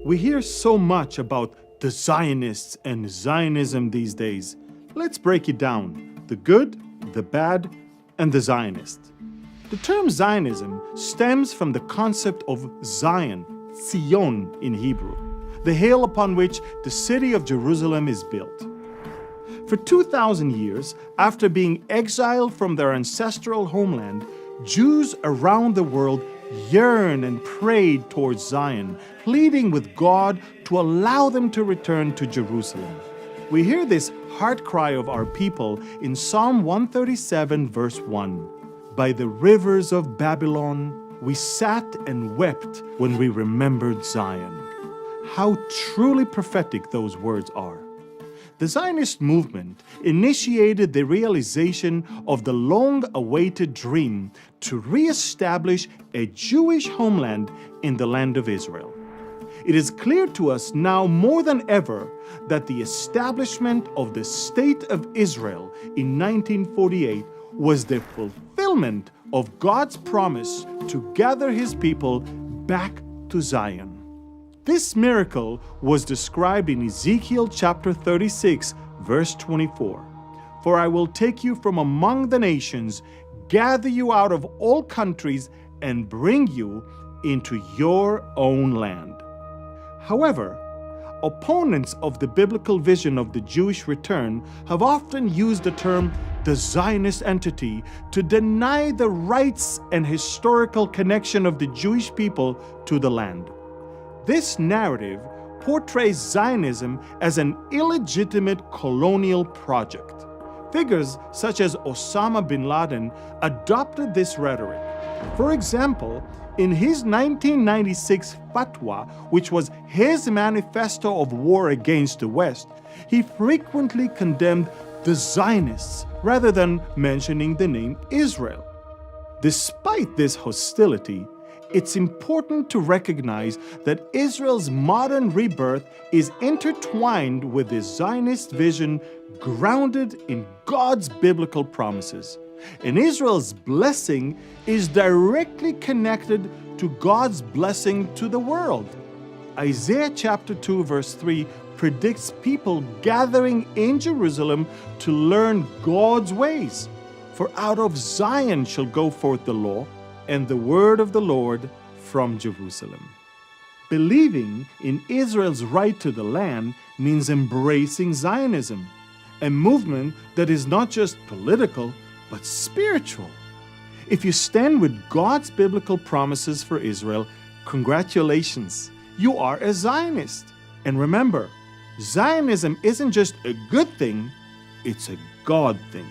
We hear so much about the Zionists and Zionism these days. Let's break it down: the good, the bad, and the Zionist. The term Zionism stems from the concept of Zion, Zion in Hebrew, the hill upon which the city of Jerusalem is built. For 2,000 years, after being exiled from their ancestral homeland, Jews around the world yearned and prayed towards Zion, pleading with God to allow them to return to Jerusalem. We hear this heart cry of our people in Psalm 137, verse 1. By the rivers of Babylon, we sat and wept when we remembered Zion. How truly prophetic those words are. The Zionist movement initiated the realization of the long-awaited dream to re-establish a Jewish homeland in the land of Israel. It is clear to us now more than ever that the establishment of the State of Israel in 1948 was the fulfillment of God's promise to gather His people back to Zion. This miracle was described in Ezekiel chapter 36, verse 24. For I will take you from among the nations, gather you out of all countries, and bring you into your own land. However, opponents of the biblical vision of the Jewish return have often used the term the Zionist entity to deny the rights and historical connection of the Jewish people to the land. This narrative portrays Zionism as an illegitimate colonial project. Figures such as Osama bin Laden adopted this rhetoric. For example, in his 1996 fatwa, which was his manifesto of war against the West, he frequently condemned the Zionists rather than mentioning the name Israel. Despite this hostility, it's important to recognize that Israel's modern rebirth is intertwined with the Zionist vision grounded in God's biblical promises. And Israel's blessing is directly connected to God's blessing to the world. Isaiah chapter 2 verse 3 predicts people gathering in Jerusalem to learn God's ways. For out of Zion shall go forth the law, and the word of the Lord from Jerusalem. Believing in Israel's right to the land means embracing Zionism, a movement that is not just political, but spiritual. If you stand with God's biblical promises for Israel, congratulations, you are a Zionist. And remember, Zionism isn't just a good thing, it's a God thing.